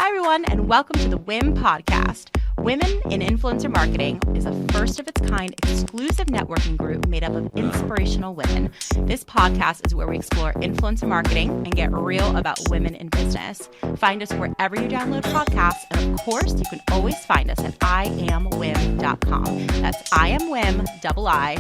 Hi, everyone, and welcome to the WIM podcast. Women in Influencer Marketing is a first-of-its-kind exclusive networking group made up of inspirational women. This podcast is where we explore influencer marketing and get real about women in business. Find us wherever you download podcasts, and of course, you can always find us at iamwim.com. That's iamwim.com.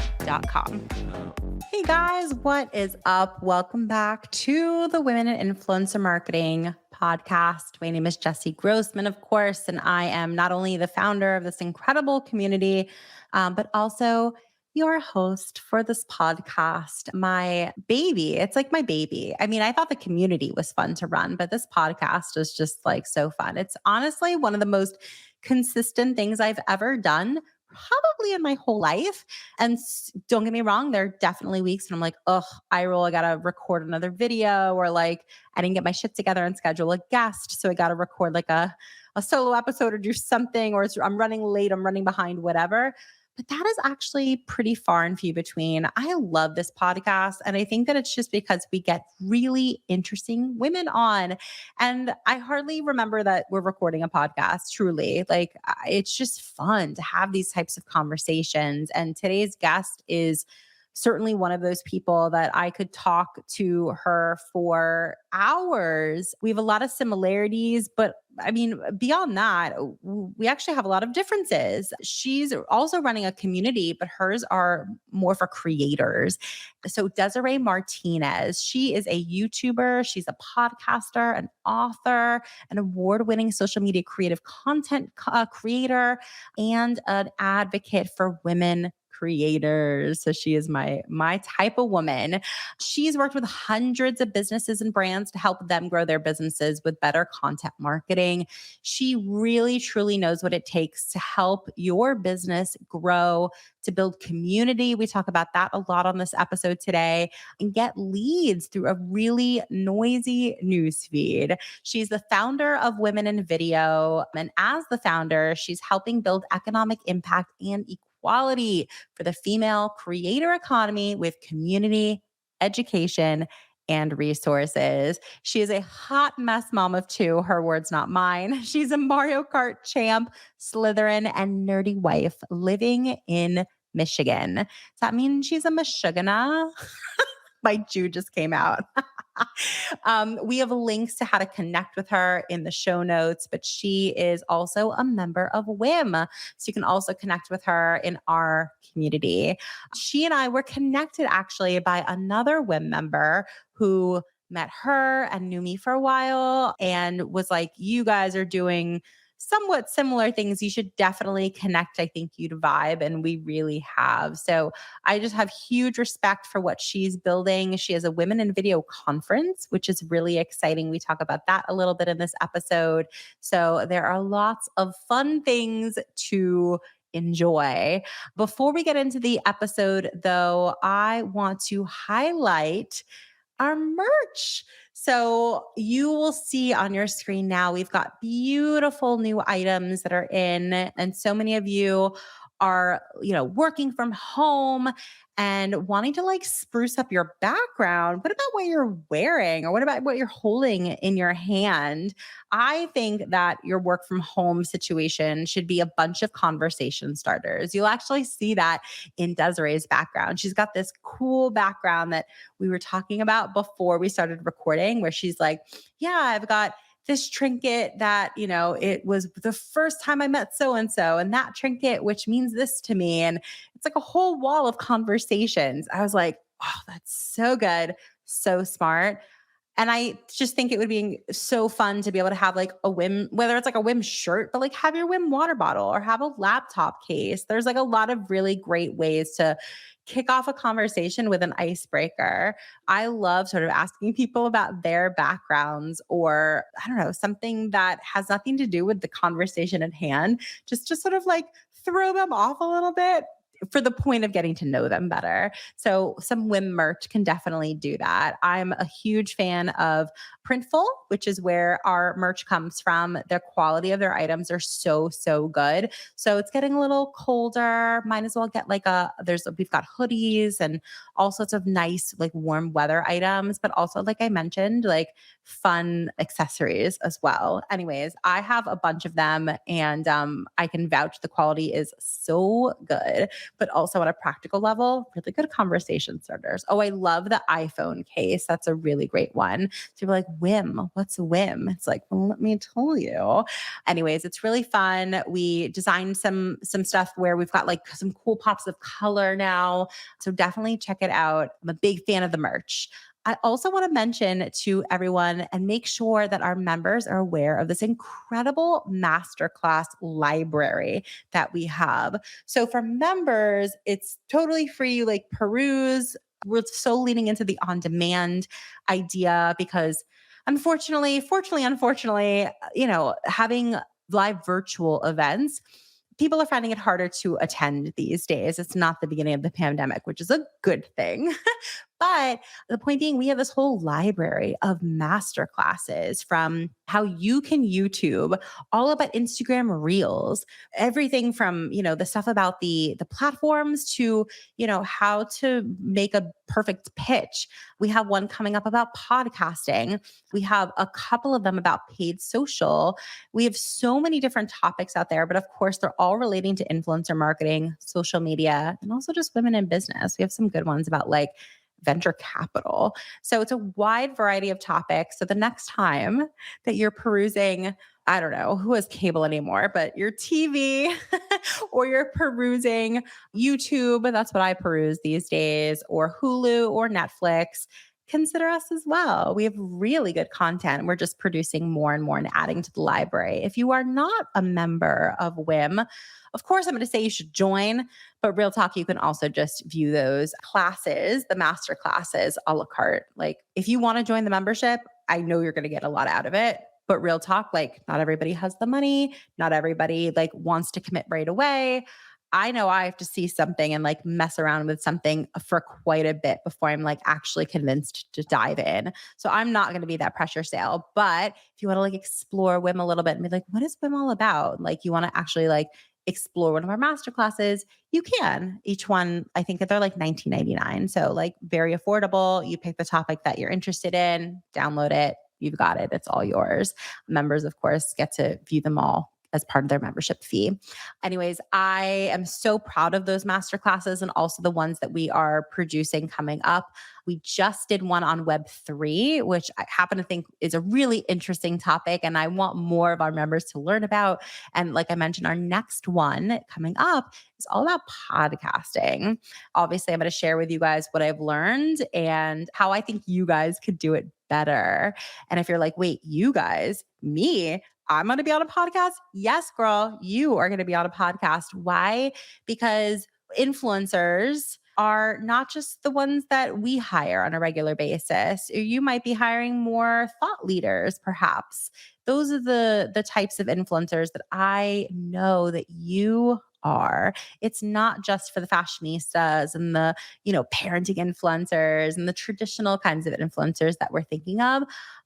Hey guys, what is up? Welcome back to the Women in Influencer Marketing podcast. My name is Jessie Grossman, of course, and I am not only the founder of this incredible community, but also your host for this podcast. My baby, it's like my baby. I mean, I thought the community was fun to run, but this podcast is just like so fun. It's honestly one of the most consistent things I've ever done, probably in my whole life. And don't get me wrong, there are definitely weeks when I'm like, oh, I got to record another video, or like I didn't get my shit together and schedule a guest. So I got to record like a solo episode or do something, or I'm running late, I'm running behind, whatever. But that is actually pretty far and few between. I love this podcast. And I think that it's just because we get really interesting women on. And I hardly remember that we're recording a podcast, truly. Like, it's just fun to have these types of conversations. And today's guest is certainly one of those people that I could talk to her for hours. We have a lot of similarities, but I mean, beyond that, we actually have a lot of differences. She's also running a community, but hers are more for creators. So Desiree Martinez, she is a YouTuber. She's a podcaster, an author, an award-winning social media creative content creator, and an advocate for women creators. So she is my type of woman. She's worked with hundreds of businesses and brands to help them grow their businesses with better content marketing. She really, truly knows what it takes to help your business grow, to build community. We talk about that a lot on this episode today, and get leads through a really noisy newsfeed. She's the founder of Women in Video. And as the founder, she's helping build economic impact and equality for the female creator economy with community, education, and resources. She is a hot mess mom of two, her words, not mine. She's a Mario Kart champ, Slytherin, and nerdy wife living in Michigan. Does that mean she's a Michigana? My Jew just came out. We have links to how to connect with her in the show notes, but she is also a member of WIM. So you can also connect with her in our community. She and I were connected actually by another WIM member who met her and knew me for a while and was like, you guys are doing somewhat similar things. You should definitely connect. I think you'd vibe. And we really have. So I just have huge respect for what she's building. She has a Women in Video conference, which is really exciting. We talk about that a little bit in this episode. So there are lots of fun things to enjoy. Before we get into the episode, though, I want to highlight our merch. So you will see on your screen now, we've got beautiful new items that are in, and so many of you are, working from home and wanting to like spruce up your background. What about what you're wearing, or what about what you're holding in your hand? I think that your work from home situation should be a bunch of conversation starters. You'll actually see that in Desiree's background. She's got this cool background that we were talking about before we started recording, where she's like, yeah, I've got this trinket that, it was the first time I met so-and-so, and that trinket, which means this to me. And it's like a whole wall of conversations. I was like, oh, that's so good. So smart. And I just think it would be so fun to be able to have like a WIM, whether it's like a WIM shirt, but like have your WIM water bottle or have a laptop case. There's like a lot of really great ways to kick off a conversation with an icebreaker. I love sort of asking people about their backgrounds, or I don't know, something that has nothing to do with the conversation at hand, just to sort of like throw them off a little bit. for the point of getting to know them better. So some whim merch can definitely do that. I'm a huge fan of Printful, which is where our merch comes from. The quality of their items are so, so good. So it's getting a little colder. Might as well get we've got hoodies and all sorts of nice, like warm weather items, but also, like I mentioned, like fun accessories as well. Anyways, I have a bunch of them and I can vouch the quality is so good, but also on a practical level, really good conversation starters. Oh, I love the iPhone case. That's a really great one. So you're like, whim, what's a whim? It's like, well, let me tell you. Anyways, it's really fun. We designed some stuff where we've got like some cool pops of color now. So definitely check it out. I'm a big fan of the merch. I also want to mention to everyone and make sure that our members are aware of this incredible masterclass library that we have. So for members, it's totally free, like peruse. We're so leaning into the on-demand idea because unfortunately, having live virtual events, people are finding it harder to attend these days. It's not the beginning of the pandemic, which is a good thing. But the point being, we have this whole library of master classes from how you can YouTube, all about Instagram Reels, everything from, the stuff about the platforms to, how to make a perfect pitch. We have one coming up about podcasting. We have a couple of them about paid social. We have so many different topics out there, but of course, they're all relating to influencer marketing, social media, and also just women in business. We have some good ones about like venture capital. So it's a wide variety of topics. So the next time that you're perusing, I don't know who has cable anymore, but your TV or you're perusing YouTube, that's what I peruse these days, or Hulu or Netflix, consider us as well. We have really good content. We're just producing more and more and adding to the library. If you are not a member of WIM, of course, I'm going to say you should join, but real talk, you can also just view those classes, the master classes, a la carte. Like if you want to join the membership, I know you're going to get a lot out of it. But real talk, like not everybody has the money. Not everybody like wants to commit right away. I know I have to see something and like mess around with something for quite a bit before I'm like actually convinced to dive in. So I'm not going to be that pressure sale. But if you want to like explore WIM a little bit and be like, what is WIM all about? Like you want to actually like explore one of our master classes, you can. Each one, I think that they're like $19.99. So like very affordable. You pick the topic that you're interested in, download it. You've got it. It's all yours. Members, of course, get to view them all as part of their membership fee. Anyways, I am so proud of those master classes and also the ones that we are producing coming up. We just did one on Web3, which I happen to think is a really interesting topic and I want more of our members to learn about. And like I mentioned, our next one coming up is all about podcasting. Obviously, I'm going to share with you guys what I've learned and how I think you guys could do it better. And if you're like, wait, you guys, me, I'm going to be on a podcast. Yes, girl, you are going to be on a podcast. Why? Because influencers are not just the ones that we hire on a regular basis. You might be hiring more thought leaders, perhaps. Those are the types of influencers that I know that you are. It's not just for the fashionistas and the, parenting influencers and the traditional kinds of influencers that we're thinking of.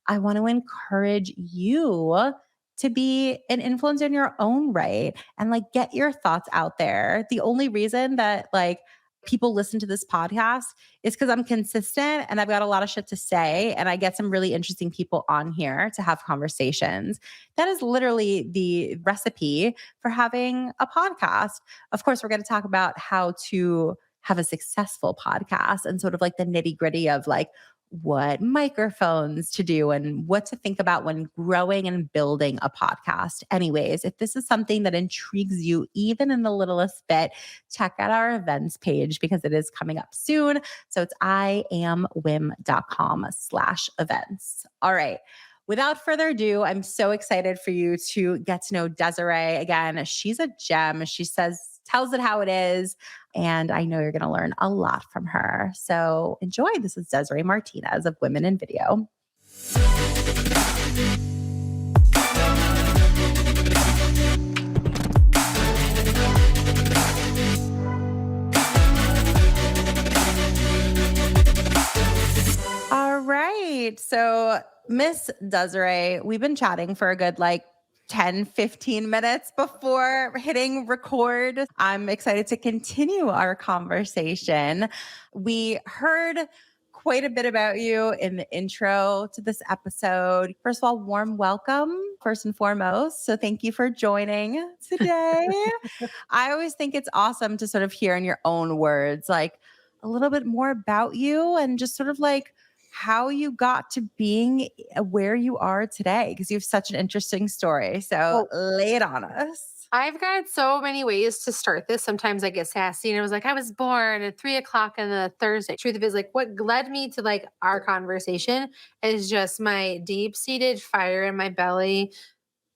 I want to encourage you to be an influencer in your own right and like get your thoughts out there. The only reason that like people listen to this podcast is because I'm consistent and I've got a lot of shit to say and I get some really interesting people on here to have conversations. That is literally the recipe for having a podcast. Of course, we're going to talk about how to have a successful podcast and sort of like the nitty-gritty of like what microphones to do and what to think about when growing and building a podcast. Anyways, if this is something that intrigues you even in the littlest bit, check out our events page because it is coming up soon. So it's iamwim.com/events. All right. Without further ado, I'm so excited for you to get to know Desiree. Again, she's a gem. She tells it how it is. And I know you're going to learn a lot from her. So enjoy. This is Desiree Martinez of Women in Video. right. So, Miss Desiree, we've been chatting for a good 10, 15 minutes before hitting record. I'm excited to continue our conversation. We heard quite a bit about you in the intro to this episode. First of all, warm welcome, first and foremost. So, thank you for joining today. I always think it's awesome to sort of hear in your own words, like a little bit more about you and just sort of how you got to being where you are today, because you have such an interesting story. So Well, lay it on us. I've got so many ways to start this. Sometimes I get sassy and I was like, I was born at 3 o'clock on a Thursday. Truth of it is, like, what led me to our conversation is just my deep seated fire in my belly,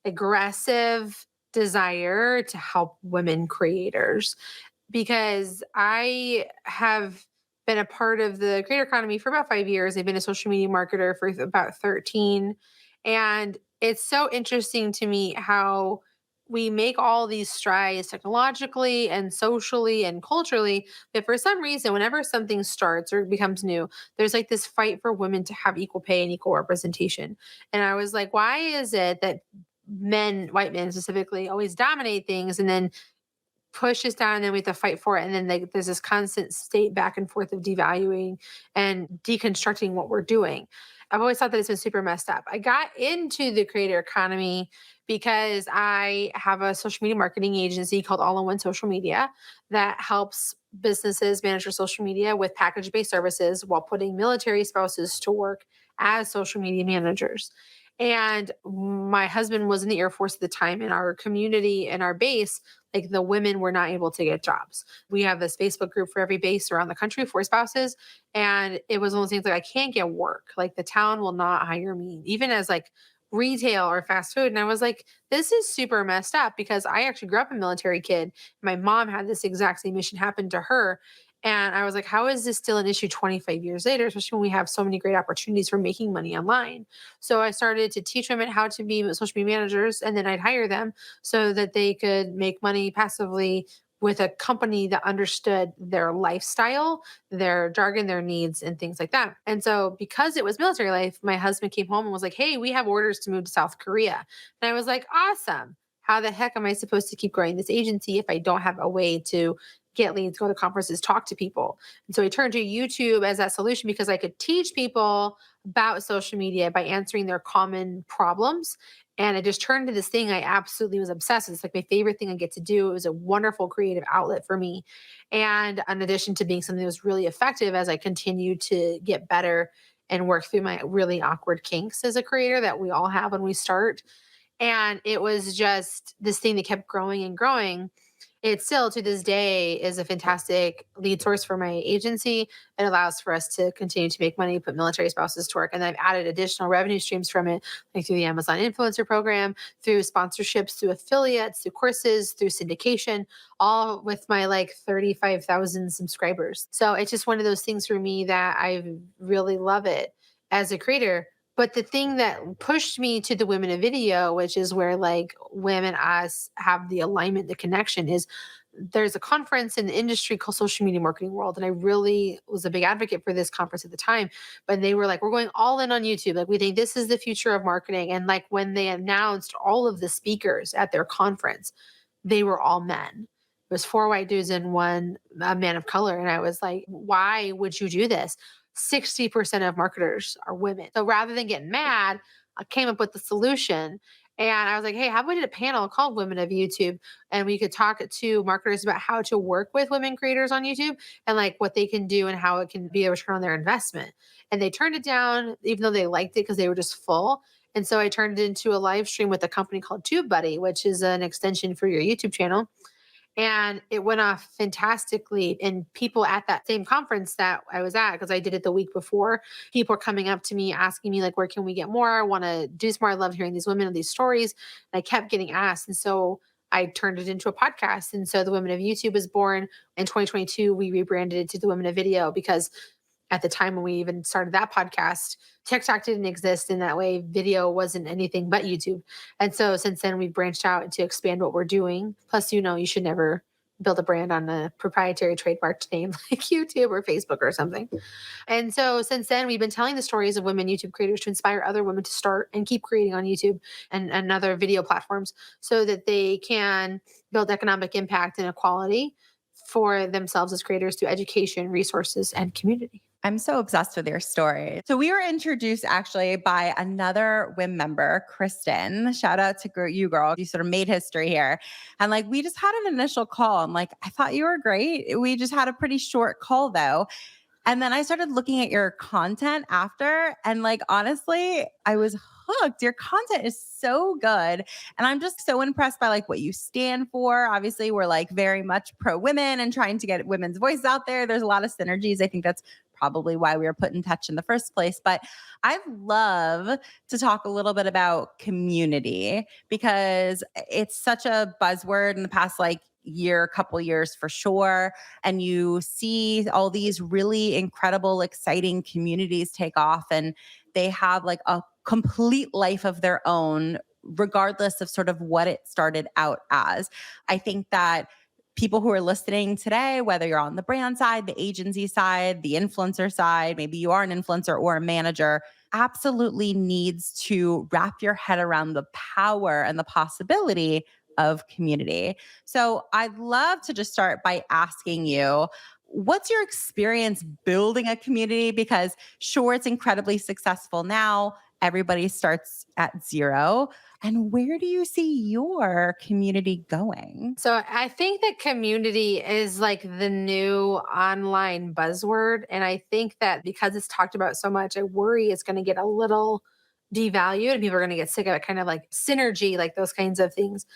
aggressive desire to help women creators, because I have been a part of the creator economy for about 5 years. I've been a social media marketer for about 13. And it's so interesting to me how we make all these strides technologically and socially and culturally. But for some reason, whenever something starts or becomes new, there's like this fight for women to have equal pay and equal representation. And I was like, why is it that men, white men specifically, always dominate things and then push us down and then we have to fight for it? And then there's this constant state back and forth of devaluing and deconstructing what we're doing. I've always thought that it's been super messed up. I got into the creator economy because I have a social media marketing agency called All in One Social Media that helps businesses manage their social media with package based services while putting military spouses to work as social media managers. And my husband was in the Air Force at the time. In our community and our base, like, the women were not able to get jobs. We have this Facebook group for every base around the country for spouses. And it was one of those things, like, I can't get work. Like, the town will not hire me, even as retail or fast food. And I was like, this is super messed up, because I actually grew up a military kid. My mom had this exact same mission happen to her. And I was like, how is this still an issue 25 years later, especially when we have so many great opportunities for making money online? So I started to teach women how to be social media managers, and then I'd hire them so that they could make money passively with a company that understood their lifestyle, their jargon, their needs, and things like that. And so, because it was military life, my husband came home and was like, hey, we have orders to move to South Korea. And I was like, awesome. How the heck am I supposed to keep growing this agency if I don't have a way to get leads, go to conferences, talk to people? And so I turned to YouTube as that solution, because I could teach people about social media by answering their common problems. And it just turned into this thing I absolutely was obsessed with. It's like my favorite thing I get to do. It was a wonderful creative outlet for me. And in addition to being something that was really effective as I continued to get better and work through my really awkward kinks as a creator that we all have when we start. And it was just this thing that kept growing and growing. It still, to this day, is a fantastic lead source for my agency. It allows for us to continue to make money, put military spouses to work. And I've added additional revenue streams from it, like through the Amazon influencer program, through sponsorships, through affiliates, through courses, through syndication, all with my 35,000 subscribers. So it's just one of those things for me that I really love it as a creator. But the thing that pushed me to the women of video, which is where women us have the alignment, the connection, is there's a conference in the industry called Social Media Marketing World. And I really was a big advocate for this conference at the time. But they were like, we're going all in on YouTube. Like, we think this is the future of marketing. And when they announced all of the speakers at their conference, they were all men. It was 4 white dudes and 1 man of color. And I was like, why would you do this? 60% of marketers are women. So rather than getting mad, I came up with the solution. And I was like, hey, how about we did a panel called Women of YouTube? And we could talk to marketers about how to work with women creators on YouTube and what they can do and how it can be a return on their investment. And they turned it down, even though they liked it, because they were just full. And so I turned it into a live stream with a company called TubeBuddy, which is an extension for your YouTube channel. And it went off fantastically. And people at that same conference that I was at, because I did it the week before, people are coming up to me asking me, where can we get more? I want to do some more. I love hearing these women and these stories. And I kept getting asked. And so I turned it into a podcast. And so the Women of YouTube was born. In 2022, we rebranded it to the Women of Video, because at the time when we even started that podcast, TikTok didn't exist in that way. Video wasn't anything but YouTube. And so since then, we've branched out to expand what we're doing. Plus, you should never build a brand on a proprietary trademarked name like YouTube or Facebook or something. And so since then, we've been telling the stories of women YouTube creators to inspire other women to start and keep creating on YouTube and other video platforms so that they can build economic impact and equality for themselves as creators through education, resources, and community. I'm so obsessed with your story. So we were introduced actually by another WIM member, Kristen. Shout out to you, girl. You sort of made history here. And like, we just had an initial call. I'm like, I thought you were great. We just had a pretty short call though. And then I started looking at your content after, and like, honestly, I was hooked. Your content is so good. And I'm just so impressed by like what you stand for. Obviously, we're like very much pro women and trying to get women's voices out there. There's a lot of synergies. I think that's probably why we were put in touch in the first place. But I'd love to talk a little bit about community because it's such a buzzword in the past like year, couple years for sure. And you see all these really incredible, exciting communities take off and they have like a complete life of their own, regardless of sort of what it started out as. I think that people who are listening today, whether you're on the brand side, the agency side, the influencer side, maybe you are an influencer or a manager, absolutely needs to wrap your head around the power and the possibility of community. So I'd love to just start by asking you, what's your experience building a community? Because sure, it's incredibly successful now. Everybody starts at zero. And where do you see your community going? So I think that community is like the new online buzzword. And I think that because it's talked about so much, I worry it's going to get a little devalued and people are going to get sick of it, kind of like synergy, like those kinds of things.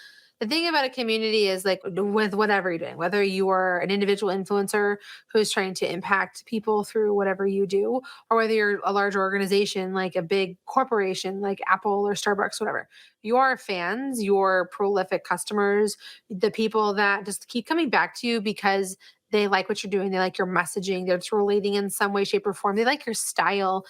The thing about a community is like with whatever you're doing, whether you are an individual influencer who's trying to impact people through whatever you do, or whether you're a large organization like a big corporation like Apple or Starbucks, whatever, your fans, your prolific customers, the people that just keep coming back to you because they like what you're doing, they like your messaging, they're just relating in some way, shape, or form, they like your style,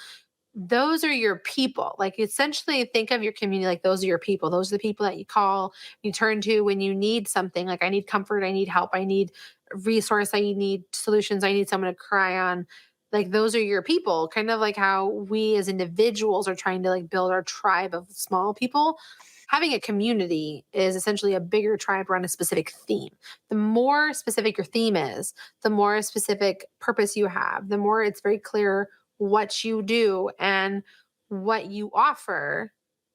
those are your people. Like essentially think of your community like those are your people. Those are the people that you call, you turn to when you need something. Like I need comfort, I need help, I need resource, I need solutions, I need someone to cry on. Like those are your people. Kind of like how we as individuals are trying to like build our tribe of small people. Having a community is essentially a bigger tribe around a specific theme. The more specific your theme is, the more specific purpose you have, the more it's very clear what you do and what you offer,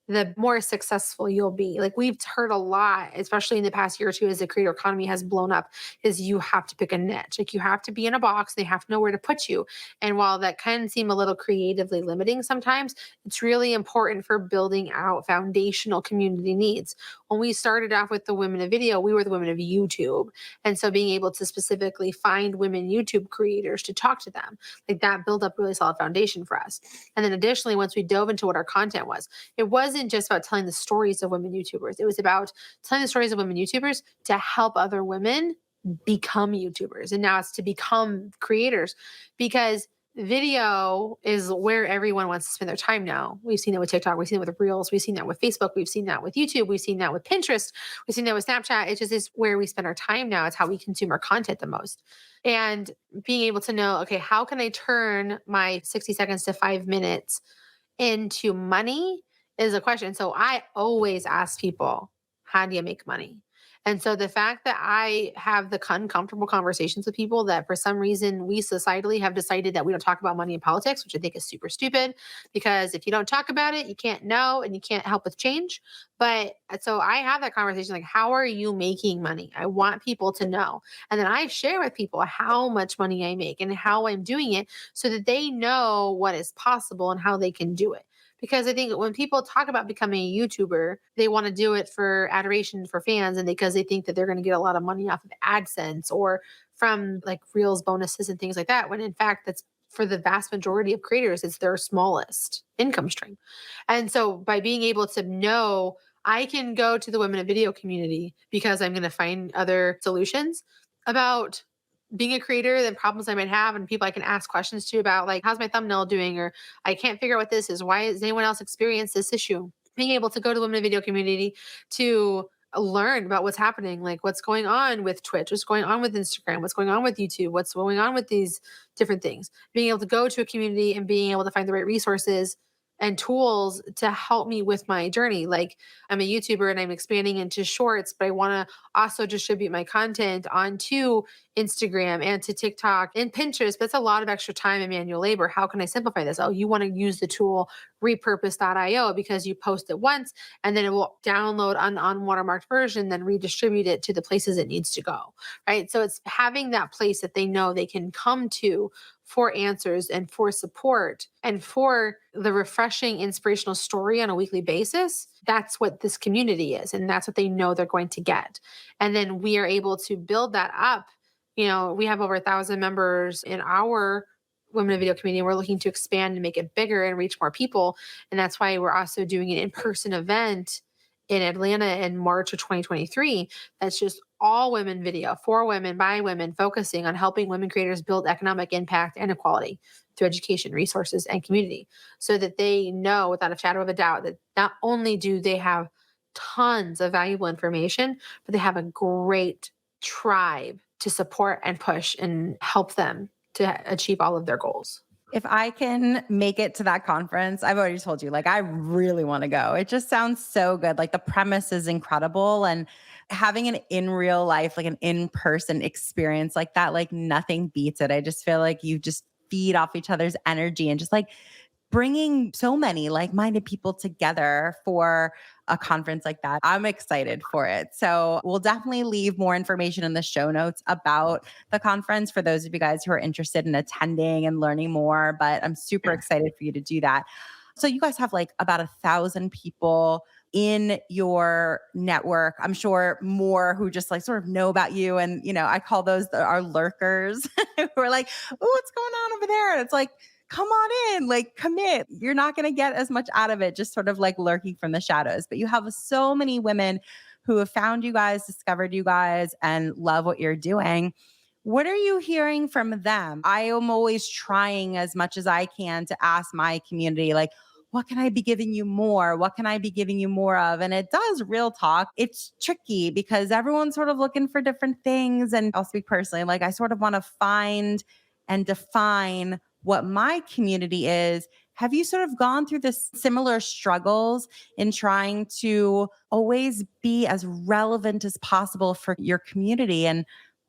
the more successful you'll be. Like we've heard a lot, especially in the past year or two, as the creator economy has blown up, is you have to pick a niche. Like you have to be in a box, they have to know where to put you. And while that can seem a little creatively limiting sometimes, it's really important for building out foundational community needs. When we started off with the women of video, we were the women of YouTube. And so being able to specifically find women YouTube creators to talk to them, like that built up really solid foundation for us. And then additionally, once we dove into what our content was, it wasn't just about telling the stories of women YouTubers. It was about telling the stories of women YouTubers to help other women become YouTubers. And now it's to become creators because video is where everyone wants to spend their time now. We've seen that with TikTok. We've seen it with Reels. We've seen that with Facebook. We've seen that with YouTube. We've seen that with Pinterest. We've seen that with Snapchat. It just is where we spend our time now. It's how we consume our content the most. And being able to know, okay, how can I turn my 60 seconds to 5 minutes into money is a question. So I always ask people, how do you make money? And so the fact that I have the uncomfortable conversations with people that for some reason we societally have decided that we don't talk about money in politics, which I think is super stupid because if you don't talk about it, you can't know and you can't help with change. But so I have that conversation like, how are you making money? I want people to know. And then I share with people how much money I make and how I'm doing it so that they know what is possible and how they can do it. Because I think when people talk about becoming a YouTuber, they want to do it for adoration for fans and because they think that they're going to get a lot of money off of AdSense or from like Reels bonuses and things like that. When in fact, that's for the vast majority of creators, it's their smallest income stream. And so by being able to know, I can go to the women in video community because I'm going to find other solutions about being a creator, the problems I might have and people I can ask questions to about like, how's my thumbnail doing? Or I can't figure out what this is. Why has anyone else experienced this issue? Being able to go to the women in video community to learn about what's happening, like what's going on with Twitch, what's going on with Instagram, what's going on with YouTube, what's going on with these different things. Being able to go to a community and being able to find the right resources and tools to help me with my journey. Like I'm a YouTuber and I'm expanding into shorts, but I want to also distribute my content onto Instagram and to TikTok and Pinterest. But it's a lot of extra time and manual labor. How can I simplify this? Oh, you want to use the tool repurpose.io because you post it once and then it will download an unwatermarked version, then redistribute it to the places it needs to go. Right. So it's having that place that they know they can come to for answers and for support and for the refreshing inspirational story on a weekly basis. That's what this community is. And that's what they know they're going to get. And then we are able to build that up. We have over 1,000 members in our Women in Video community. And we're looking to expand and make it bigger and reach more people. And that's why we're also doing an in-person event in Atlanta in March of 2023. That's just all women video for women by women, focusing on helping women creators build economic impact and equality through education, resources, and community, so that they know without a shadow of a doubt that not only do they have tons of valuable information, but they have a great tribe to support and push and help them to achieve all of their goals. If I can make it to that conference, I've already told you, like, I really want to go. It just sounds so good. Like, the premise is incredible. And having an in real life, like an in person experience like that, like, nothing beats it. I just feel like you just feed off each other's energy and just like bringing so many like-minded people together for a conference like that. I'm excited for it. So we'll definitely leave more information in the show notes about the conference for those of you guys who are interested in attending and learning more. But I'm super excited for you to do that. So you guys have like about 1,000 people in your network. I'm sure more who just like sort of know about you. And, I call those our lurkers who are like, oh, what's going on over there? And it's like, come on in, like commit. You're not going to get as much out of it, just sort of like lurking from the shadows. But you have so many women who have found you guys, discovered you guys, and love what you're doing. What are you hearing from them? I am always trying as much as I can to ask my community, like, what can I be giving you more? What can I be giving you more of? And it does, real talk. It's tricky because everyone's sort of looking for different things. And I'll speak personally, like I sort of want to find and define what my community is. Have you sort of gone through this similar struggles in trying to always be as relevant as possible for your community? And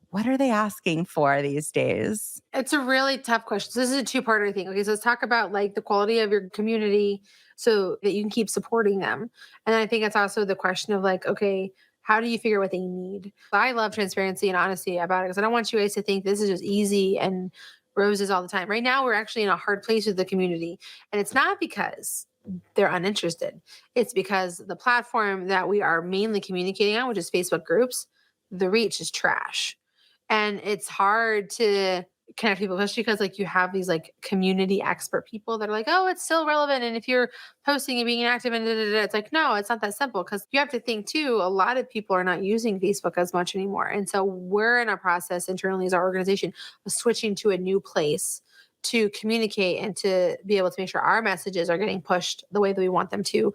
what are they asking for these days? It's a really tough question. So this is a two-parter thing. Okay, so let's talk about like the quality of your community so that you can keep supporting them. And I think it's also the question of like, okay, how do you figure what they need? I love transparency and honesty about it because I don't want you guys to think this is just easy and roses all the time. Right now, we're actually in a hard place with the community. And it's not because they're uninterested. It's because the platform that we are mainly communicating on, which is Facebook groups, the reach is trash. And it's hard to connect people, especially because like you have these like community expert people that are like, oh, it's still relevant. And if you're posting and being active and it's like, no, it's not that simple. Cause you have to think too, a lot of people are not using Facebook as much anymore. And so we're in a process internally as our organization of switching to a new place to communicate and to be able to make sure our messages are getting pushed the way that we want them to,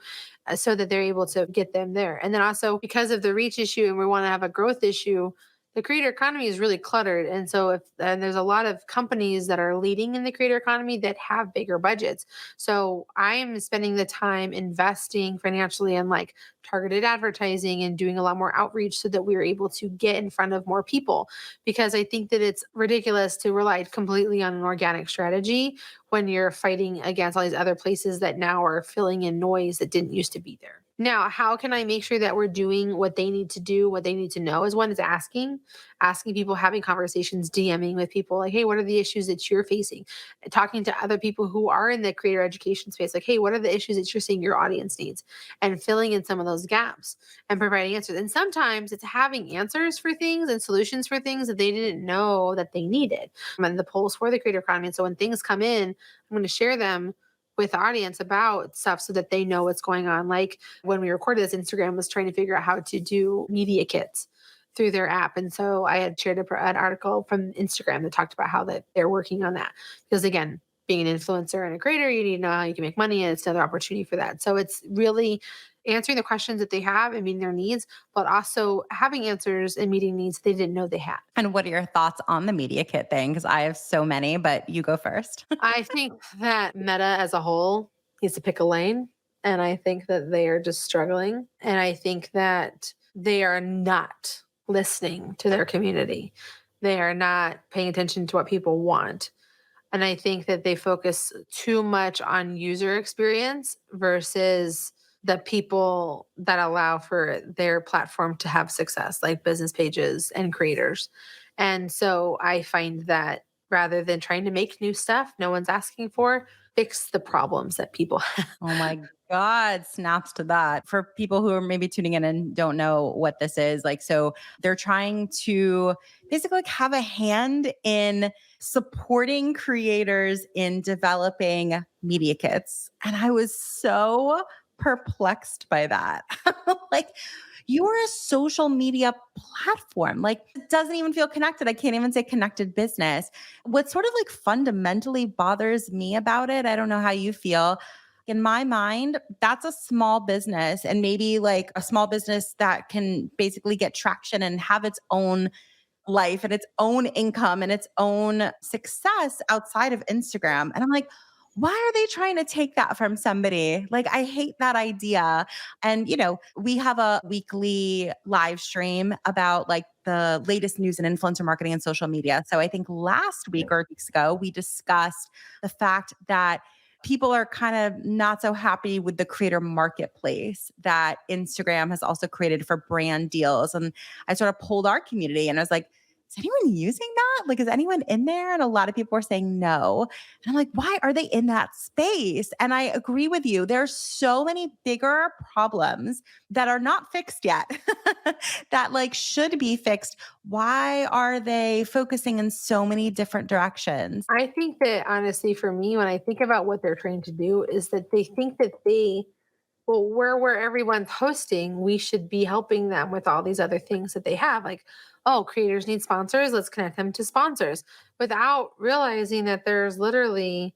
so that they're able to get them there. And then also because of the reach issue and we want to have a growth issue, the creator economy is really cluttered. And so and there's a lot of companies that are leading in the creator economy that have bigger budgets. So I'm spending the time investing financially in like targeted advertising and doing a lot more outreach so that we're able to get in front of more people, because I think that it's ridiculous to rely completely on an organic strategy when you're fighting against all these other places that now are filling in noise that didn't used to be there. Now, how can I make sure that we're doing what they need to do, what they need to know? Is one is asking people, having conversations, DMing with people like, hey, what are the issues that you're facing? And talking to other people who are in the creator education space, like, hey, what are the issues that you're seeing your audience needs? And filling in some of those gaps and providing answers. And sometimes it's having answers for things and solutions for things that they didn't know that they needed. And the polls for the creator economy. And so when things come in, I'm going to share them with the audience about stuff so that they know what's going on. Like when we recorded this, Instagram was trying to figure out how to do media kits through their app. And so I had shared an article from Instagram that talked about how that they're working on that. Because again, being an influencer and a creator, you need to know how you can make money, and it's another opportunity for that. So it's really answering the questions that they have and meeting their needs, but also having answers and meeting needs they didn't know they had. And what are your thoughts on the media kit thing? Because I have so many, but you go first. I think that Meta as a whole needs to pick a lane. And I think that they are just struggling. And I think that they are not listening to their community. They are not paying attention to what people want. And I think that they focus too much on user experience versus the people that allow for their platform to have success, like business pages and creators. And so I find that rather than trying to make new stuff no one's asking for, fix the problems that people have. Oh my God, snaps to that. For people who are maybe tuning in and don't know what this is, like, so they're trying to basically like have a hand in supporting creators in developing media kits. And I was so perplexed by that. Like, you are a social media platform. Like, it doesn't even feel connected. I can't even say connected business. What sort of like fundamentally bothers me about it, I don't know how you feel. In my mind, that's a small business, and maybe like a small business that can basically get traction and have its own life and its own income and its own success outside of Instagram. And I'm like, why are they trying to take that from somebody? Like, I hate that idea. And, we have a weekly live stream about like the latest news in influencer marketing and social media. So I think last week or weeks ago, we discussed the fact that people are kind of not so happy with the creator marketplace that Instagram has also created for brand deals. And I sort of pulled our community and I was like, is anyone using that? Like, is anyone in there? And a lot of people were saying no. And I'm like, why are they in that space? And I agree with you. There's so many bigger problems that are not fixed yet that like should be fixed. Why are they focusing in so many different directions? I think that honestly, for me, when I think about what they're trying to do, is that they think that well, where everyone's hosting, we should be helping them with all these other things that they have. Like, oh, creators need sponsors, let's connect them to sponsors, without realizing that there's literally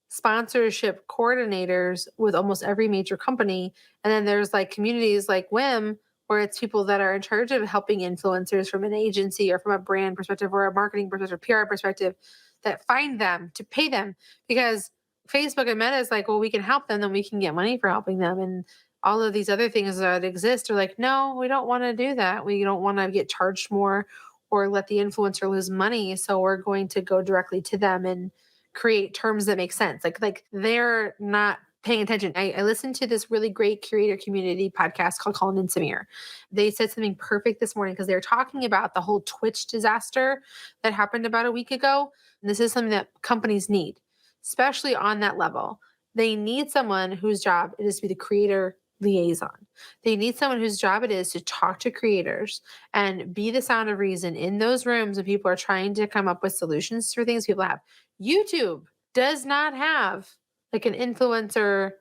sponsorship coordinators with almost every major company. And then there's like communities like WIM, where it's people that are in charge of helping influencers from an agency or from a brand perspective or a marketing perspective, PR perspective, that find them to pay them. Because Facebook and Meta is like, well, we can help them, then we can get money for helping them. And all of these other things that exist are like, no, we don't want to do that. We don't want to get charged more or let the influencer lose money. So we're going to go directly to them and create terms that make sense. Like they're not paying attention. I listened to this really great curator community podcast called Colin and Samir. They said something perfect this morning because they're talking about the whole Twitch disaster that happened about a week ago. And this is something that companies need, especially on that level. They need someone whose job it is to be the creator liaison. They need someone whose job it is to talk to creators and be the sound of reason in those rooms when people are trying to come up with solutions for things people have. YouTube does not have like an influencer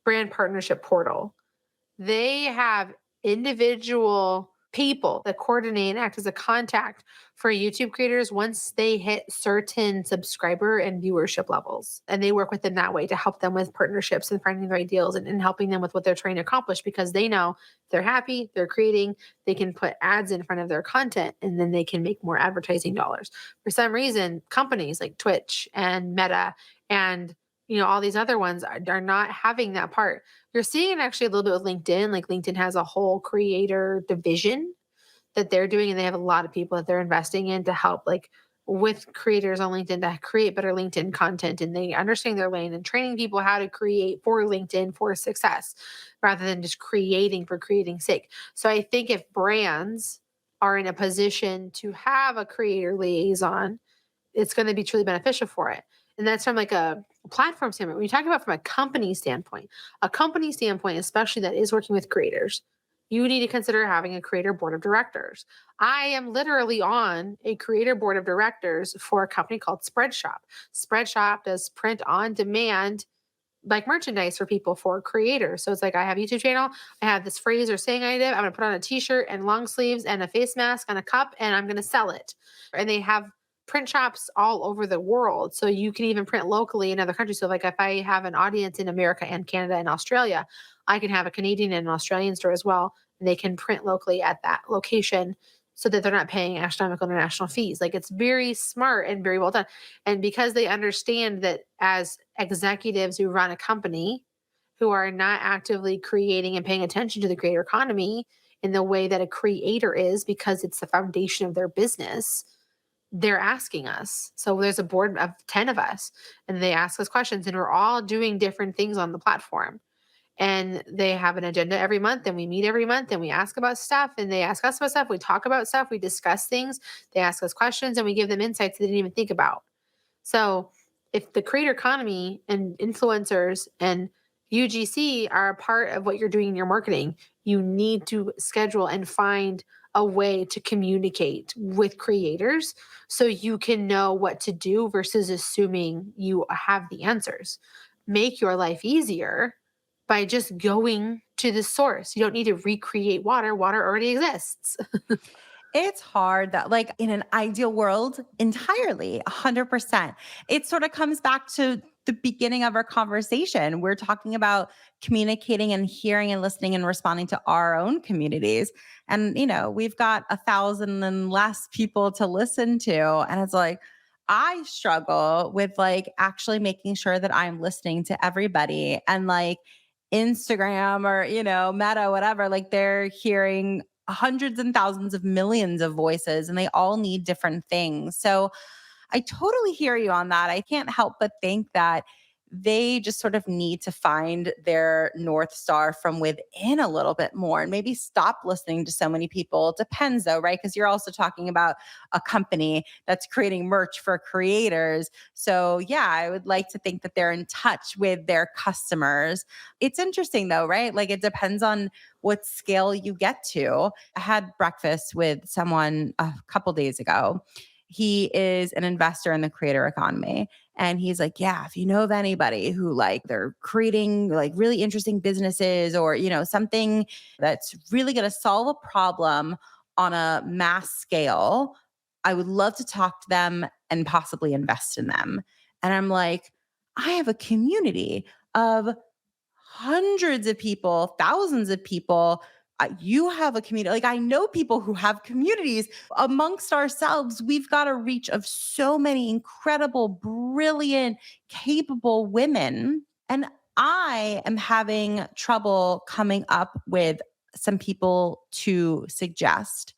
brand partnership portal. They have individual people that coordinate and act as a contact for YouTube creators once they hit certain subscriber and viewership levels. And they work with them that way to help them with partnerships and finding the right deals and helping them with what they're trying to accomplish because they know they're happy, they're creating, they can put ads in front of their content and then they can make more advertising dollars. For some reason, companies like Twitch and Meta and all these other ones are not having that part. You're seeing it actually a little bit with LinkedIn. Like LinkedIn has a whole creator division that they're doing, and they have a lot of people that they're investing in to help like with creators on LinkedIn to create better LinkedIn content, and they understand their lane and training people how to create for LinkedIn for success rather than just creating for creating's sake. So I think if brands are in a position to have a creator liaison, it's going to be truly beneficial for it. And that's from like a platform standpoint. When you talk about from a company standpoint, especially that is working with creators, you need to consider having a creator board of directors. I am literally on a creator board of directors for a company called Spreadshop. Spreadshop does print on demand like merchandise for people for creators. So it's like I have a YouTube channel, I have this phrase or saying I did, I'm gonna put on a t-shirt and long sleeves and a face mask and a cup and I'm gonna sell it. And they have print shops all over the world. So you can even print locally in other countries. So like if I have an audience in America and Canada and Australia, I can have a Canadian and an Australian store as well. And they can print locally at that location so that they're not paying astronomical international fees. Like it's very smart and very well done. And because they understand that as executives who run a company who are not actively creating and paying attention to the creator economy in the way that a creator is, because it's the foundation of their business, they're asking us. So there's a board of 10 of us and they ask us questions and we're all doing different things on the platform. And they have an agenda every month and we meet every month and we ask about stuff and they ask us about stuff. We talk about stuff. We discuss things. They ask us questions and we give them insights they didn't even think about. So if the creator economy and influencers and UGC are a part of what you're doing in your marketing, you need to schedule and find a way to communicate with creators so you can know what to do versus assuming you have the answers. Make your life easier by just going to the source. You don't need to recreate water. Water already exists. It's hard that, like, in an ideal world, entirely, 100%. It sort of comes back to the beginning of our conversation. We're talking about communicating and hearing and listening and responding to our own communities. And, we've got 1,000 and less people to listen to. And it's like, I struggle with like actually making sure that I'm listening to everybody and like Instagram or, Meta, whatever, like they're hearing hundreds and thousands of millions of voices and they all need different things. So I totally hear you on that. I can't help but think that they just sort of need to find their North Star from within a little bit more and maybe stop listening to so many people. It depends though, right? Because you're also talking about a company that's creating merch for creators. So yeah, I would like to think that they're in touch with their customers. It's interesting though, right? Like it depends on what scale you get to. I had breakfast with someone a couple days ago. He is an investor in the creator economy. And he's like, yeah, if you know of anybody who like they're creating like really interesting businesses or, something that's really going to solve a problem on a mass scale, I would love to talk to them and possibly invest in them. And I'm like, I have a community of hundreds of people, thousands of people. You have a community. Like I know people who have communities amongst ourselves. We've got a reach of so many incredible, brilliant, capable women. And I am having trouble coming up with some people to suggest.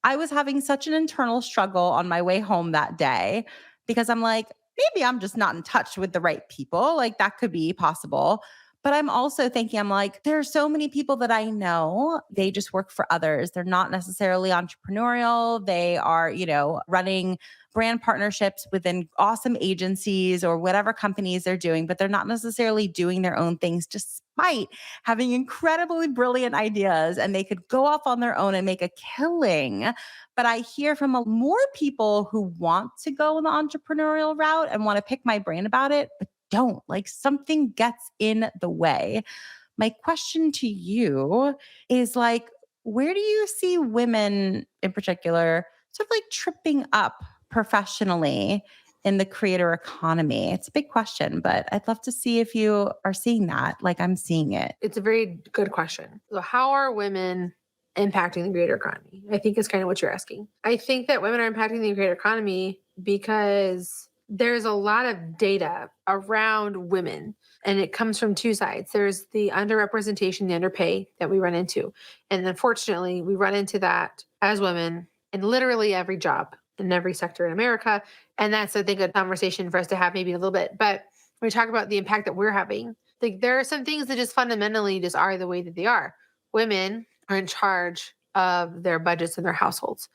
I was having such an internal struggle on my way home that day because I'm like, maybe I'm just not in touch with the right people. Like that could be possible. But I'm also thinking, I'm like, there are so many people that I know, they just work for others. They're not necessarily entrepreneurial. They are, running brand partnerships within awesome agencies or whatever companies they're doing, but they're not necessarily doing their own things despite having incredibly brilliant ideas and they could go off on their own and make a killing. But I hear from more people who want to go in the entrepreneurial route and want to pick my brain about it, but don't. Like something gets in the way. My question to you is like, where do you see women in particular sort of like tripping up professionally in the creator economy? It's a big question, but I'd love to see if you are seeing that like I'm seeing it. It's a very good question. So, how are women impacting the creator economy? I think is kind of what you're asking. I think that women are impacting the creator economy because there's a lot of data around women, and it comes from two sides. There's the underrepresentation, the underpay that we run into. And unfortunately, we run into that as women in literally every job in every sector in America. And that's, I think, a conversation for us to have maybe a little bit. But when we talk about the impact that we're having, like there are some things that just fundamentally just are the way that they are. Women are in charge of their budgets and their households.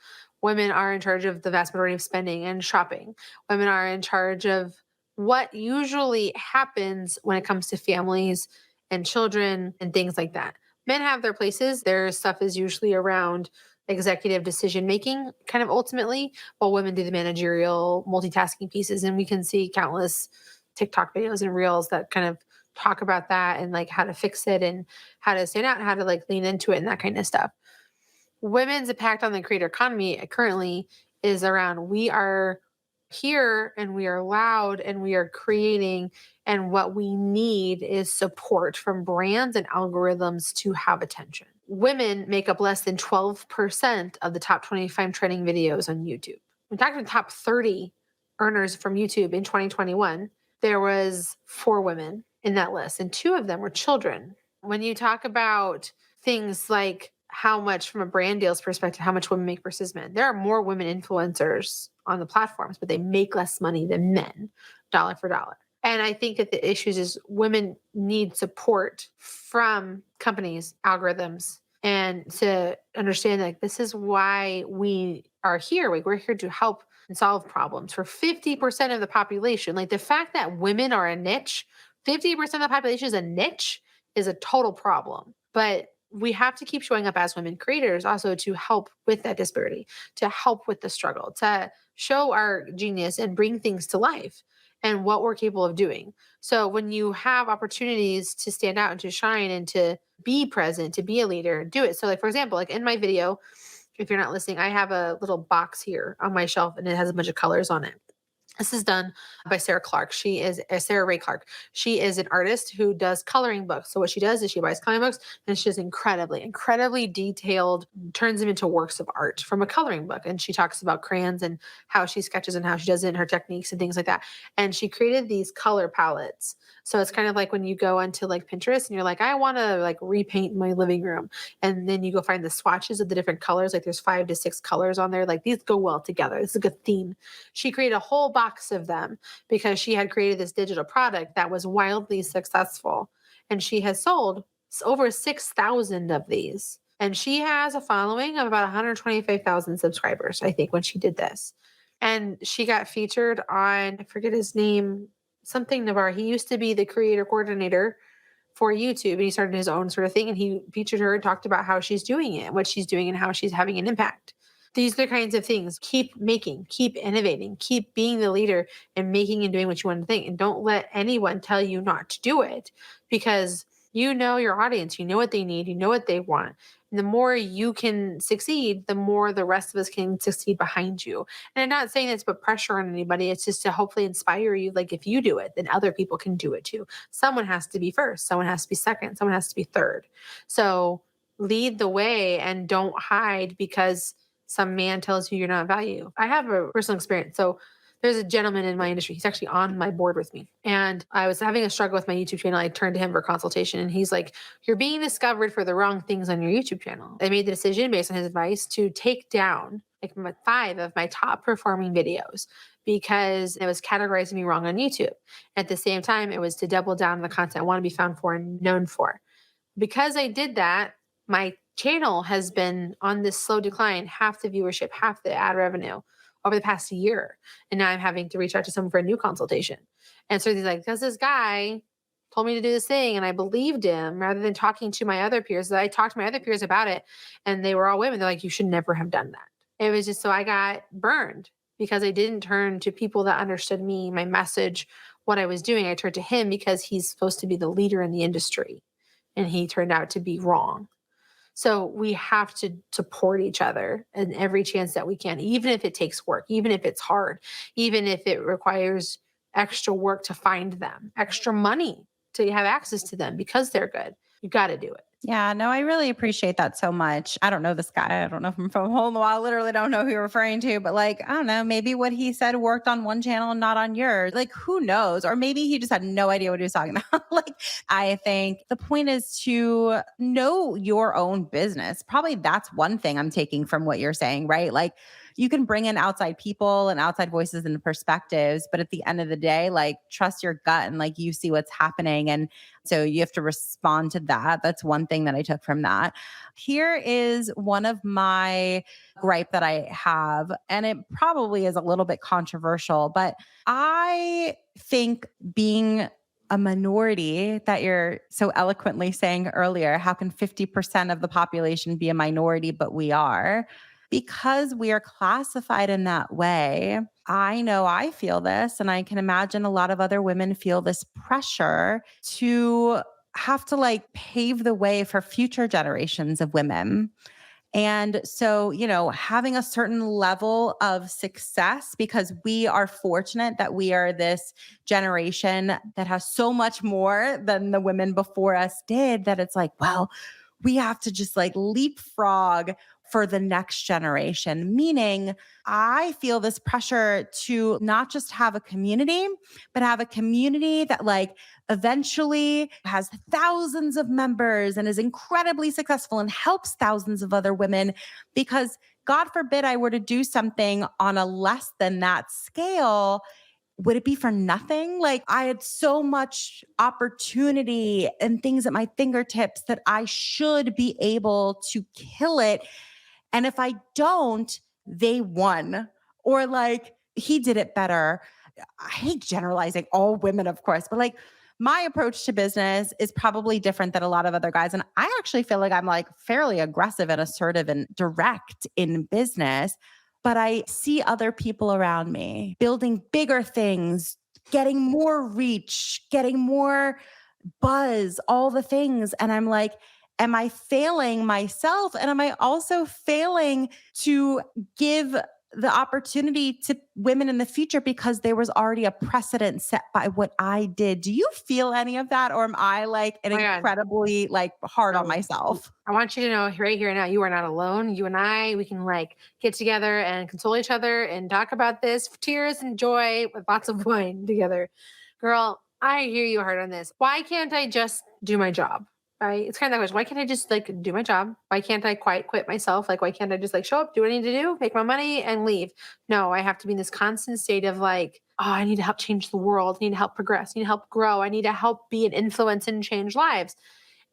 Women are in charge of the vast majority of spending and shopping. Women are in charge of what usually happens when it comes to families and children and things like that. Men have their places. Their stuff is usually around executive decision making, kind of ultimately, while women do the managerial multitasking pieces. And we can see countless TikTok videos and reels that kind of talk about that and like how to fix it and how to stand out and how to like lean into it and that kind of stuff. Women's impact on the creator economy currently is around we are here and we are loud and we are creating. And what we need is support from brands and algorithms to have attention. Women make up less than 12% of the top 25 trending videos on YouTube. In fact, in the top 30 earners from YouTube in 2021, there was 4 women in that list, and 2 of them were children. When you talk about things like how much, from a brand deals perspective, how much women make versus men, there are more women influencers on the platforms, but they make less money than men, dollar for dollar. And I think that the issues is women need support from companies, algorithms, and to understand like this is why we are here. Like we're here to help and solve problems for 50% of the population. Like the fact that women are a niche, 50% of the population is a niche is a total problem. But we have to keep showing up as women creators also to help with that disparity, to help with the struggle, to show our genius and bring things to life and what we're capable of doing. So when you have opportunities to stand out and to shine and to be present, to be a leader, do it. So like for example, like in my video, if you're not listening, I have a little box here on my shelf and it has a bunch of colors on it. This is done by Sarah Clark. She is Sarah Ray Clark. She is an artist who does coloring books. So what she does is she buys coloring books and she does incredibly detailed, turns them into works of art from a coloring book. And she talks about crayons and how she sketches and how she does it and her techniques and things like that. And she created these color palettes. So it's kind of like when you go onto like Pinterest and you're like, I want to like repaint my living room. And then you go find the swatches of the different colors. Like there's 5 to 6 colors on there. Like these go well together. This is a good theme. She created a whole box of them because she had created this digital product that was wildly successful. And she has sold over 6,000 of these. And she has a following of about 125,000 subscribers, I think, when she did this. And she got featured on, I forget his name, something Navarre. He used to be the creator coordinator for YouTube and he started his own sort of thing. And he featured her and talked about how she's doing it, what she's doing, and how she's having an impact. These are the kinds of things. Keep making, keep innovating, keep being the leader and making and doing what you want to think. And don't let anyone tell you not to do it because you know your audience, you know what they need, you know what they want. And the more you can succeed, the more the rest of us can succeed behind you. And I'm not saying this to put pressure on anybody. It's just to hopefully inspire you. Like if you do it, then other people can do it too. Someone has to be first. Someone has to be second. Someone has to be third. So lead the way and don't hide because some man tells you you're not valued. I have a personal experience. So there's a gentleman in my industry. He's actually on my board with me. And I was having a struggle with my YouTube channel. I turned to him for consultation and he's like, you're being discovered for the wrong things on your YouTube channel. I made the decision based on his advice to take down like 5 of my top performing videos because it was categorizing me wrong on YouTube. At the same time, it was to double down on the content I want to be found for and known for. Because I did that, my channel has been on this slow decline, half the viewership, half the ad revenue over the past year. And now I'm having to reach out to someone for a new consultation. And so he's like, because this guy told me to do this thing and I believed him rather than talking to my other peers. I talked to my other peers about it and they were all women. They're like, you should never have done that. It was just so I got burned because I didn't turn to people that understood me, my message, what I was doing. I turned to him because he's supposed to be the leader in the industry. And he turned out to be wrong. So we have to support each other in every chance that we can, even if it takes work, even if it's hard, even if it requires extra work to find them, extra money to have access to them because they're good. You got to do it. Yeah, no, I really appreciate that so much. I don't know this guy. I don't know him from a hole in the wall. I literally don't know who you're referring to, but like, I don't know, maybe what he said worked on one channel and not on yours. Like, who knows? Or maybe he just had no idea what he was talking about. Like, I think the point is to know your own business. Probably that's one thing I'm taking from what you're saying, right? Like, you can bring in outside people and outside voices and perspectives, but at the end of the day, like, trust your gut and like you see what's happening. And so you have to respond to that. That's one thing that I took from that. Here is one of my gripe that I have, and it probably is a little bit controversial, but I think being a minority that you're so eloquently saying earlier, how can 50% of the population be a minority, but we are? Because we are classified in that way, I know I feel this, and I can imagine a lot of other women feel this pressure to have to like pave the way for future generations of women. And so, having a certain level of success, because we are fortunate that we are this generation that has so much more than the women before us did, that it's like, well, we have to just like leapfrog for the next generation. Meaning, I feel this pressure to not just have a community, but have a community that like eventually has thousands of members and is incredibly successful and helps thousands of other women. Because God forbid I were to do something on a less than that scale, would it be for nothing? Like, I had so much opportunity and things at my fingertips that I should be able to kill it. And if I don't, they won. Or like, he did it better. I hate generalizing all women, of course, but like, my approach to business is probably different than a lot of other guys. And I actually feel like I'm like fairly aggressive and assertive and direct in business. But I see other people around me building bigger things, getting more reach, getting more buzz, all the things. And I'm like, am I failing myself? And am I also failing to give the opportunity to women in the future because there was already a precedent set by what I did? Do you feel any of that? Or am I like an Oh my God. incredibly like hard on No, myself? I want you to know right here and now, you are not alone. You and I, we can like get together and console each other and talk about this, tears and joy with lots of wine together. Girl, I hear you hard on this. Why can't I just do my job? Right? It's kind of that question. Why can't I just like do my job? Why can't I quit myself? Like, why can't I just like show up, do what I need to do, make my money and leave? No, I have to be in this constant state of like, oh, I need to help change the world. I need to help progress. I need to help grow. I need to help be an influence and change lives.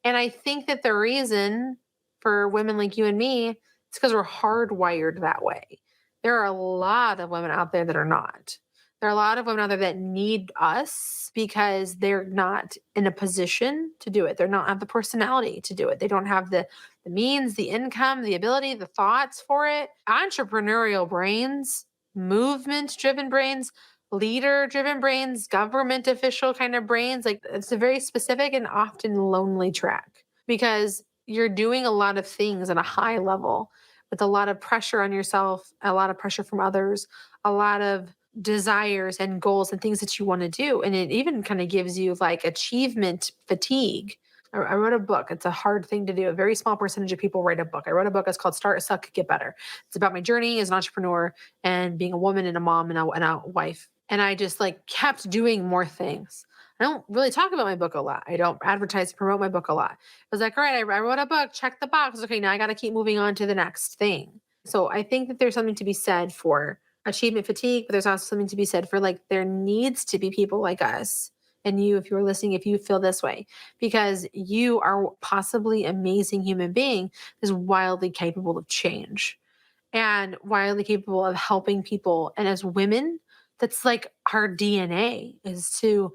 And I think that the reason for women like you and me, it's because we're hardwired that way. There are a lot of women out there that are not. There are a lot of women out there that need us because they're not in a position to do it. They don't have the personality to do it. They don't have the means, the income, the ability, the thoughts for it. Entrepreneurial brains, movement driven brains, leader driven brains, government official kind of brains. Like it's a very specific and often lonely track because you're doing a lot of things at a high level with a lot of pressure on yourself, a lot of pressure from others, a lot of desires and goals and things that you want to do. And it even kind of gives you like achievement fatigue. I wrote a book. It's a hard thing to do. A very small percentage of people write a book. I wrote a book. It's called Start, Suck, Get Better. It's about my journey as an entrepreneur and being a woman and a mom and a wife. And I just like kept doing more things. I don't really talk about my book a lot. I don't advertise, promote my book a lot. I was like, all right, I wrote a book, check the box. Okay, now I got to keep moving on to the next thing. So I think that there's something to be said for achievement fatigue, but there's also something to be said for like there needs to be people like us. And you, if you're listening, if you feel this way, because you are possibly amazing human being is wildly capable of change and wildly capable of helping people. And as women, that's like our DNA is to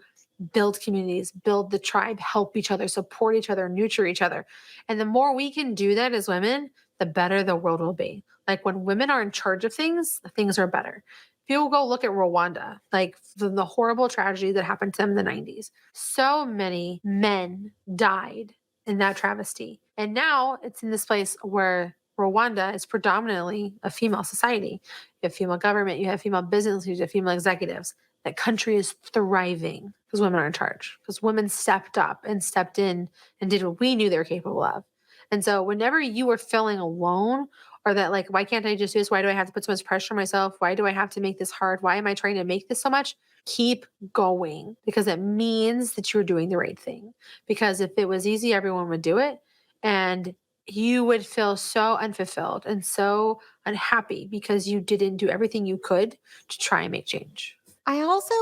build communities, build the tribe, help each other, support each other, nurture each other. And the more we can do that as women, the better the world will be. Like when women are in charge of things are better. If you go look at Rwanda, like the horrible tragedy that happened to them in the 90s, so many men died in that travesty. And now it's in this place where Rwanda is predominantly a female society. You have female government, you have female business leaders, you have female executives. That country is thriving because women are in charge, because women stepped up and stepped in and did what we knew they were capable of. And so whenever you are feeling alone or that like, why can't I just do this? Why do I have to put so much pressure on myself? Why do I have to make this hard? Why am I trying to make this so much? Keep going because it means that you're doing the right thing. Because if it was easy, everyone would do it. And you would feel so unfulfilled and so unhappy because you didn't do everything you could to try and make change. I also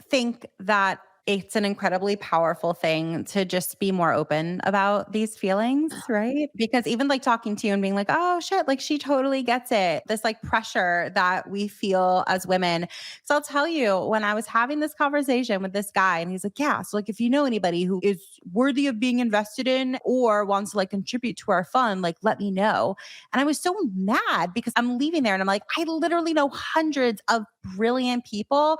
think that it's an incredibly powerful thing to just be more open about these feelings, right? Because even like talking to you and being like, oh shit, like she totally gets it. This like pressure that we feel as women. So I'll tell you, when I was having this conversation with this guy, and he's like, yeah, so like if you know anybody who is worthy of being invested in or wants to like contribute to our fund, like let me know. And I was so mad because I'm leaving there and I'm like, I literally know hundreds of brilliant people.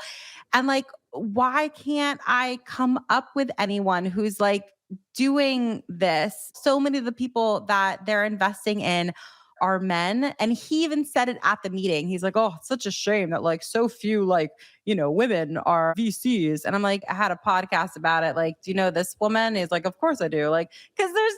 And like, why can't I come up with anyone who's like doing this? So many of the people that they're investing in are men. And he even said it at the meeting. He's like, oh, it's such a shame that like so few like, women are VCs. And I'm like, I had a podcast about it. Like, do you know this woman? He's like, of course I do. Like, because there's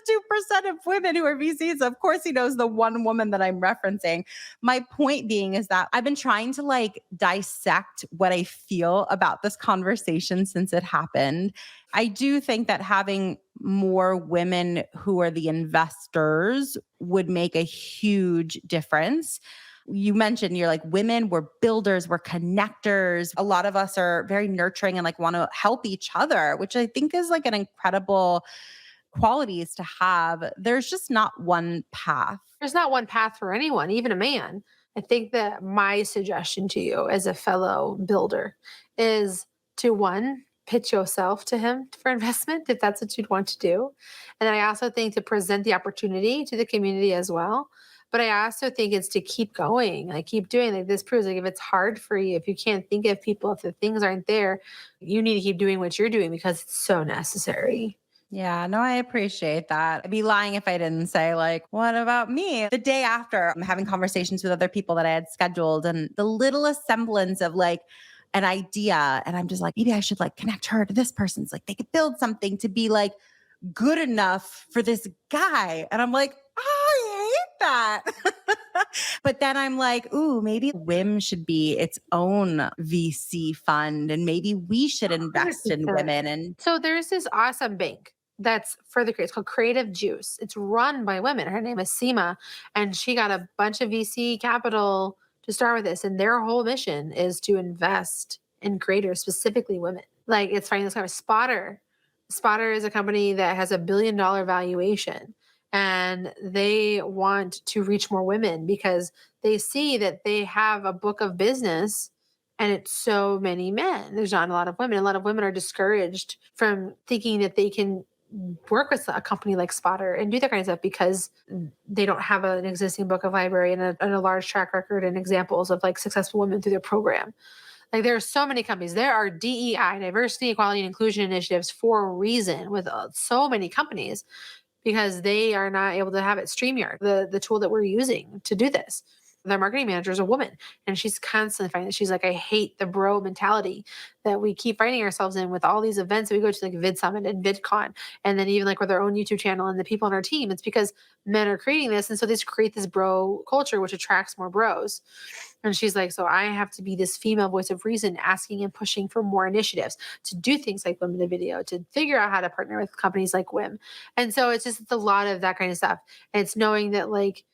2% of women who are VCs. Of course he knows the one woman that I'm referencing. My point being is that I've been trying to like dissect what I feel about this conversation since it happened. I do think that having more women who are the investors would make a huge difference. You mentioned you're like women, we're builders, we're connectors. A lot of us are very nurturing and like want to help each other, which I think is like an incredible qualities to have. There's just not one path. There's not one path for anyone, even a man. I think that my suggestion to you as a fellow builder is to one, pitch yourself to him for investment if that's what you'd want to do. And then I also think to present the opportunity to the community as well. But I also think it's to keep going, like keep doing like this proves like if it's hard for you, if you can't think of people, if the things aren't there, you need to keep doing what you're doing because it's so necessary. Yeah, no, I appreciate that. I'd be lying if I didn't say, like, what about me? The day after, I'm having conversations with other people that I had scheduled, and the littlest semblance of like an idea. And I'm just like, maybe I should like connect her to this person's like, they could build something to be like good enough for this guy. And I'm like, oh, I hate that. But then I'm like, ooh, maybe WIM should be its own VC fund and maybe we should invest in 100%. women. And So there's this awesome bank that's for the creators called Creative Juice. It's run by women. Her name is Seema, and she got a bunch of VC capital to start with this. And their whole mission is to invest in creators, specifically women. Like it's finding this kind of Spotter. Spotter is a company that has $1 billion valuation, and they want to reach more women because they see that they have a book of business and it's so many men. There's not a lot of women. A lot of women are discouraged from thinking that they can work with a company like Spotter and do that kind of stuff because they don't have an existing book of library and a large track record and examples of like successful women through their program. Like there are so many companies. There are DEI, diversity, equality, and inclusion initiatives for a reason with so many companies because they are not able to have it. StreamYard, the tool that we're using to do this. Their marketing manager is a woman, and she's constantly finding that she's like, I hate the bro mentality that we keep finding ourselves in with all these events that we go to, like Vid Summit and VidCon, and then even like with our own YouTube channel and the people on our team. It's because men are creating this, and so they just create this bro culture, which attracts more bros. And she's like, so I have to be this female voice of reason, asking and pushing for more initiatives to do things like Women in Video, to figure out how to partner with companies like WIM. And so it's just a lot of that kind of stuff. And it's knowing that like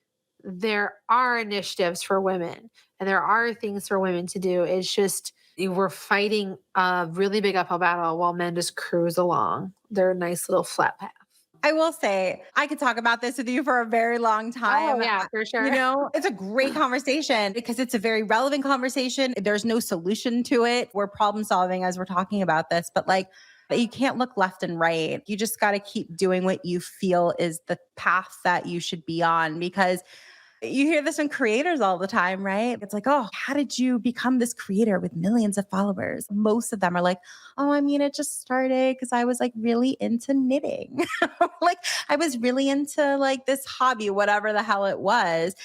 there are initiatives for women and there are things for women to do. It's just we're fighting a really big uphill battle while men just cruise along their nice little flat path. I will say, I could talk about this with you for a very long time. Oh yeah, for sure. It's a great conversation because it's a very relevant conversation. There's no solution to it. We're problem solving as we're talking about this, but like, you can't look left and right. You just got to keep doing what you feel is the path that you should be on because you hear this from creators all the time, right? It's like, oh, how did you become this creator with millions of followers? Most of them are like, oh, I mean, it just started because I was like really into knitting. Like I was really into like this hobby, whatever the hell it was.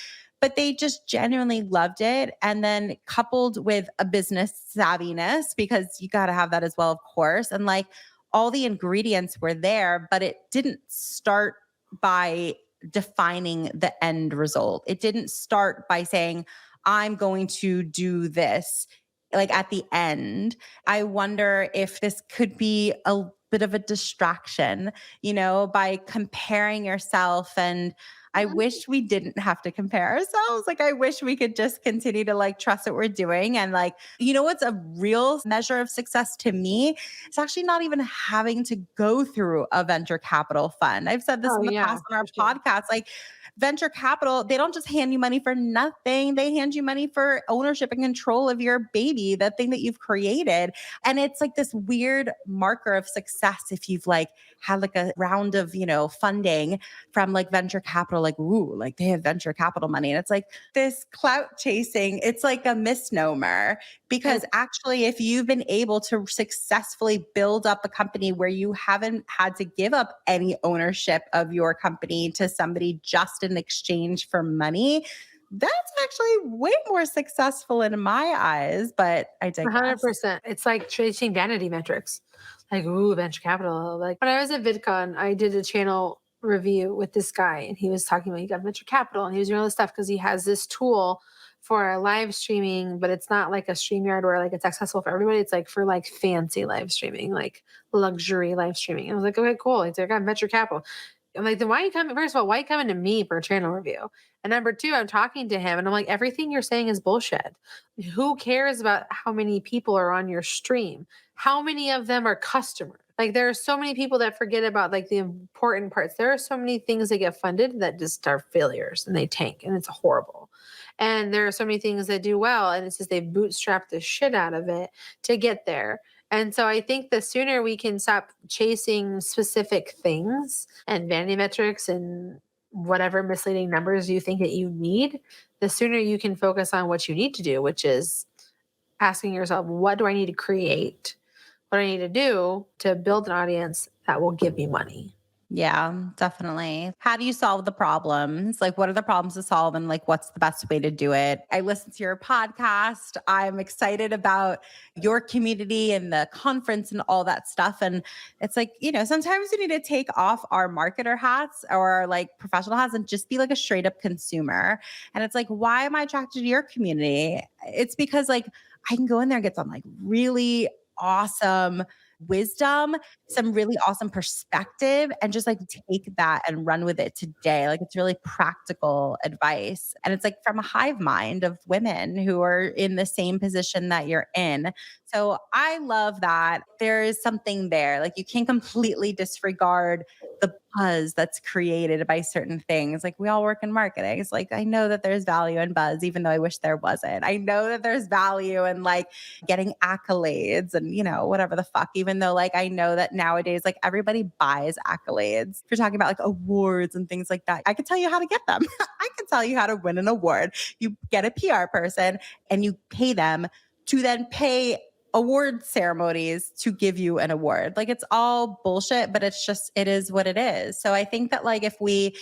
But they just genuinely loved it. And then coupled with a business savviness, because you got to have that as well, of course. And like all the ingredients were there, but it didn't start by defining the end result. It didn't start by saying, I'm going to do this. Like at the end, I wonder if this could be a bit of a distraction, by comparing yourself. And I wish we didn't have to compare ourselves. Like, I wish we could just continue to like trust what we're doing. And like, what's a real measure of success to me? It's actually not even having to go through a venture capital fund. I've said this in the past on our podcast. Like, venture capital, they don't just hand you money for nothing. They hand you money for ownership and control of your baby, the thing that you've created. And it's like this weird marker of success if you've like had like a round of, funding from like venture capital. like, ooh, like they have venture capital money. And it's like this clout chasing, it's like a misnomer because actually, if you've been able to successfully build up a company where you haven't had to give up any ownership of your company to somebody just in exchange for money, that's actually way more successful in my eyes, but I digress. 100%. It's like chasing vanity metrics. Like, ooh, venture capital. Like when I was at VidCon, I did a channel review with this guy and he was talking about he got venture capital and he was doing all this stuff because he has this tool for live streaming, but it's not like a StreamYard where like it's accessible for everybody. It's like for like fancy live streaming, like luxury live streaming. I was like, okay, cool. He's like, I got venture capital. I'm like, then why are you coming? First of all, why are you coming to me for a channel review? And number two, I'm talking to him and I'm like, everything you're saying is bullshit. Who cares about how many people are on your stream? How many of them are customers? Like there are so many people that forget about like the important parts. There are so many things that get funded that just are failures and they tank and it's horrible. And there are so many things that do well and it's just they bootstrap the shit out of it to get there. And so I think the sooner we can stop chasing specific things and vanity metrics and whatever misleading numbers you think that you need, the sooner you can focus on what you need to do, which is asking yourself, what do I need to create? What do I need to do to build an audience that will give me money? Yeah, definitely. How do you solve the problems? Like, what are the problems to solve? And like, what's the best way to do it? I listened to your podcast. I'm excited about your community and the conference and all that stuff. And it's like, sometimes we need to take off our marketer hats or like professional hats and just be like a straight up consumer. And it's like, why am I attracted to your community? It's because like I can go in there and get some like really awesome wisdom, some really awesome perspective, and just like take that and run with it today. Like it's really practical advice. And it's like from a hive mind of women who are in the same position that you're in. So I love that there is something there. Like you can't completely disregard the buzz that's created by certain things. Like we all work in marketing. It's like I know that there's value in buzz, even though I wish there wasn't. I know that there's value in like getting accolades and whatever the fuck, even though like I know that nowadays like everybody buys accolades. If you're talking about like awards and things like that, I can tell you how to get them. I can tell you how to win an award. You get a PR person and you pay them to then pay award ceremonies to give you an award. Like it's all bullshit, but it is what it is. So I think that like if we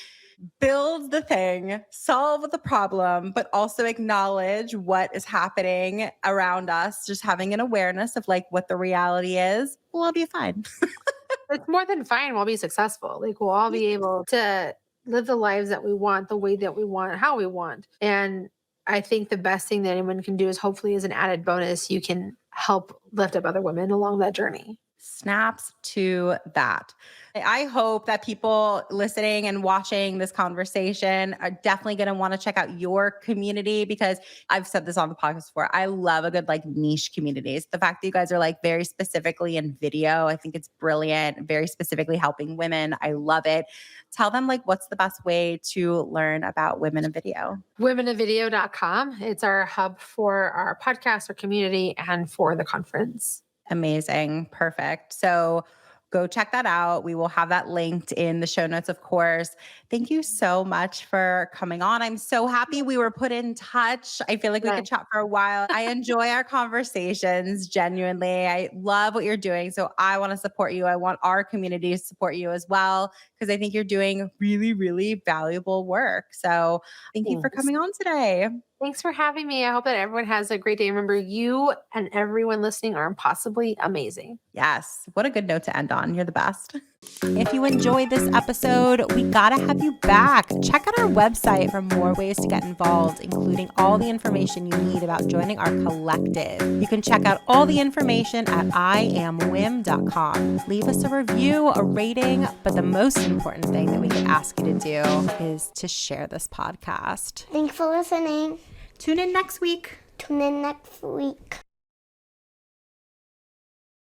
build the thing, solve the problem, but also acknowledge what is happening around us, just having an awareness of like what the reality is, we'll all be fine. It's more than fine. We'll be successful. Like we'll all be able to live the lives that we want, the way that we want, how we want. And I think the best thing that anyone can do is hopefully as an added bonus, you can help lift up other women along that journey. Snaps to that. I hope that people listening and watching this conversation are definitely going to want to check out your community because I've said this on the podcast before. I love a good like niche communities. The fact that you guys are like very specifically in video, I think it's brilliant. Very specifically helping women. I love it. Tell them like what's the best way to learn about women in video. Womeninvideo.com. It's our hub for our podcast, our community, and for the conference. Amazing. Perfect. So go check that out. We will have that linked in the show notes, of course. Thank you so much for coming on. I'm so happy we were put in touch. I feel like we could chat for a while. I enjoy our conversations, genuinely. I love what you're doing. So I want to support you. I want our community to support you as well, because I think you're doing really, really valuable work. So thank you for coming on today. Thanks for having me. I hope that everyone has a great day. Remember, you and everyone listening are impossibly amazing. Yes. What a good note to end on. You're the best. If you enjoyed this episode, we gotta have you back. Check out our website for more ways to get involved, including all the information you need about joining our collective. You can check out all the information at iamwim.com. Leave us a review, a rating, but the most important thing that we could ask you to do is to share this podcast. Thanks for listening. Tune in next week. Tune in next week.